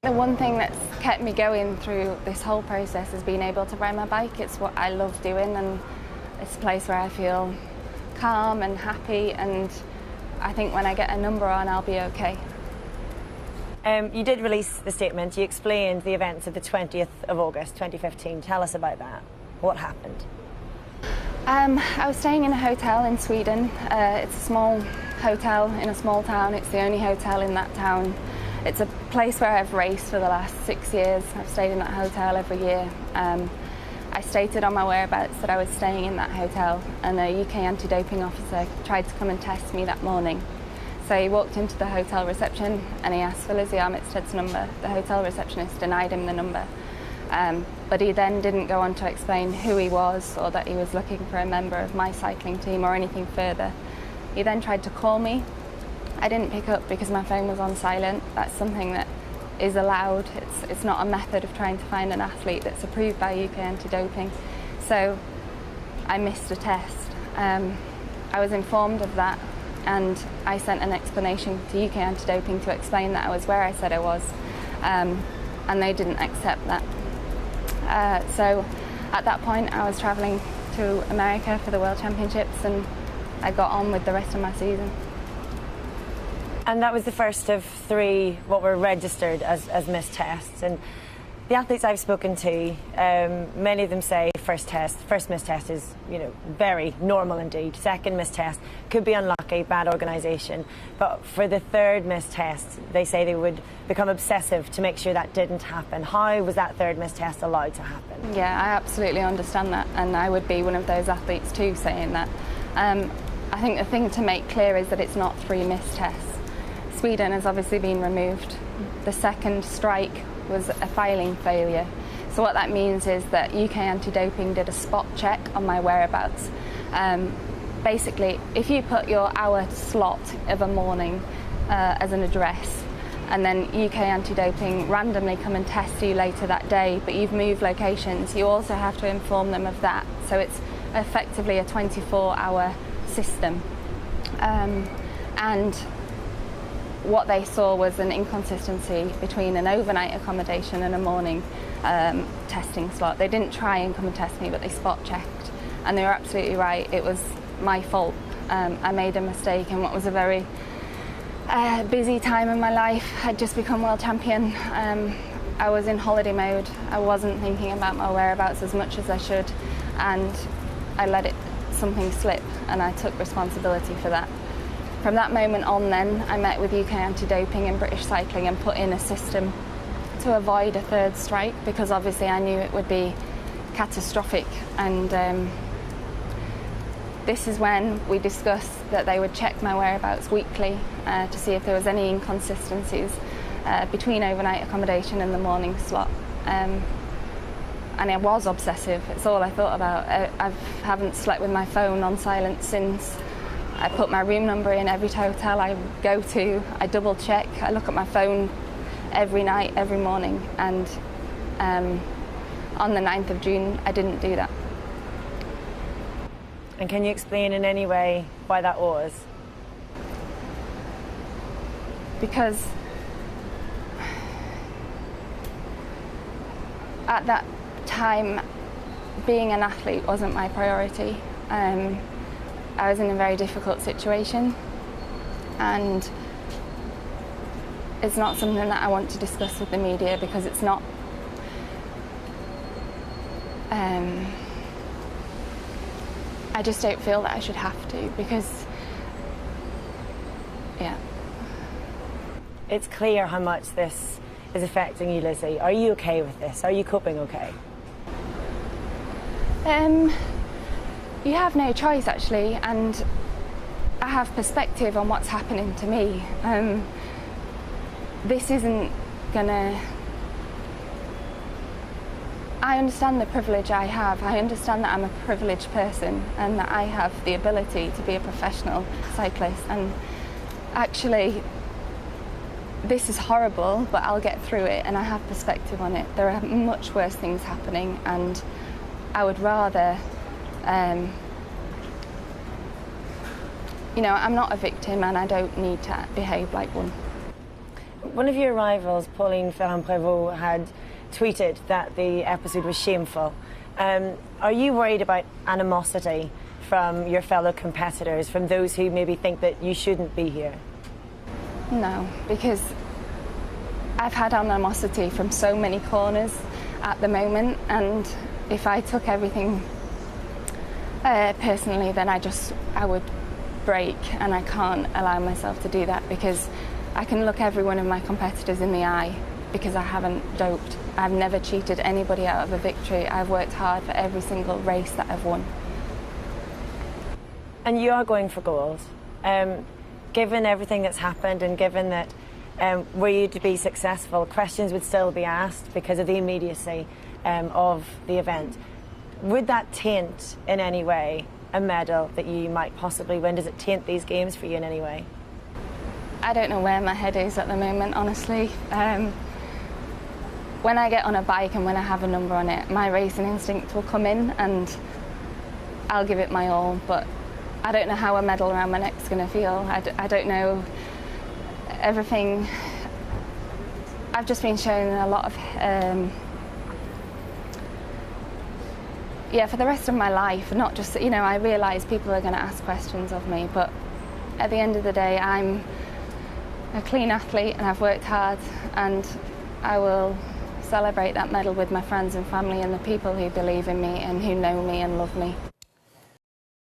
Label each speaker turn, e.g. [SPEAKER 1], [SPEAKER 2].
[SPEAKER 1] The one thing that's kept me going through this whole process is being able to ride my bike. It's what I love doing, and it's a place where I feel calm and happy, and I think when I get a number on, I'll be okay.
[SPEAKER 2] You did release the statement. You explained the events of the 20th of August 2015. Tell us about that. What happened?
[SPEAKER 1] I was staying in a hotel in Sweden. It's a small hotel in a small town. It's the only hotel in that town. It's a place where I've raced for the last 6 years. I've stayed in that hotel every year. I stated on my whereabouts that I was staying in that hotel, and a UK anti-doping officer tried to come and test me that morning. So he walked into the hotel reception and he asked for Lizzie Armitstead's number. The hotel receptionist denied him the number. But he then didn't go on to explain who he was or that he was looking for a member of my cycling team or anything further. He then tried to call me. I didn't pick up because my phone was on silent. That's something that is allowed. It's not a method of trying to find an athlete that's approved by UK anti-doping. So I missed a test. I was informed of that, and I sent an explanation to UK anti-doping to explain that I was where I said I was, and they didn't accept that. So at that point I was travelling to America for the World Championships, and I got on with the rest of my season.
[SPEAKER 2] And that was the first of 3 what were registered as missed tests. And the athletes I've spoken to, many of them say first missed test is, very normal indeed. Second missed test could be unlucky, bad organisation. But for the third missed test, they say they would become obsessive to make sure that didn't happen. How was that third missed test allowed to happen?
[SPEAKER 1] Yeah, I absolutely understand that, and I would be one of those athletes too saying that. I think the thing to make clear is that it's not 3 missed tests. Sweden has obviously been removed. The second strike was a filing failure. So what that means is that UK anti-doping did a spot check on my whereabouts. Basically, if you put your hour slot of a morning as an address, and then UK anti-doping randomly come and test you later that day, but you've moved locations, you also have to inform them of that. So it's effectively a 24-hour system. And what they saw was an inconsistency between an overnight accommodation and a morning testing slot. They didn't try and come and test me, but they spot checked, and they were absolutely right. It was my fault. I made a mistake in what was a very busy time in my life. I'd just become world champion. I was in holiday mode. I wasn't thinking about my whereabouts as much as I should, and I let something slip, and I took responsibility for that. From that moment on then, I met with UK anti-doping and British Cycling and put in a system to avoid a third strike, because obviously I knew it would be catastrophic. And this is when we discussed that they would check my whereabouts weekly to see if there was any inconsistencies between overnight accommodation and the morning slot. And I was obsessive. It's all I thought about. I haven't slept with my phone on silent since. I put my room number in every hotel I go to. I double check. I look at my phone every night, every morning. And on the 9th of June, I didn't do that.
[SPEAKER 2] And can you explain in any way why that was?
[SPEAKER 1] Because at that time, being an athlete wasn't my priority. I was in a very difficult situation, and it's not something that I want to discuss with the media, because it's not I just don't feel that I should have to, because
[SPEAKER 2] it's clear how much this is affecting you, Lizzie. Are you okay with this? Are you coping okay?
[SPEAKER 1] You have no choice, actually, and I have perspective on what's happening to me. This isn't gonna... I understand the privilege I have. I understand that I'm a privileged person and that I have the ability to be a professional cyclist, and actually this is horrible, but I'll get through it, and I have perspective on it. There are much worse things happening, and I would rather I'm not a victim, and I don't need to behave like one.
[SPEAKER 2] One of your rivals, Pauline Ferrand-Prévot, had tweeted that the episode was shameful. Are you worried about animosity from your fellow competitors, from those who maybe think that you shouldn't be here?
[SPEAKER 1] No, because I've had animosity from so many corners at the moment, and if I took everything personally, then I would break, and I can't allow myself to do that, because I can look every one of my competitors in the eye, because I haven't doped. I've never cheated anybody out of a victory. I've worked hard for every single race that I've won.
[SPEAKER 2] And you are going for gold. Given everything that's happened, and given that were you to be successful, questions would still be asked because of the immediacy of the event. Would that taint in any way a medal that you might possibly win? Does it taint these games for you in any way?
[SPEAKER 1] I don't know where my head is at the moment, honestly. When I get on a bike and when I have a number on it, my racing instinct will come in and I'll give it my all, but I don't know how a medal around my neck's going to feel. I don't know everything. I've just been shown a lot of, for the rest of my life, not just, I realise people are going to ask questions of me, but at the end of the day, I'm a clean athlete and I've worked hard, and I will celebrate that medal with my friends and family and the people who believe in me and who know me and love me.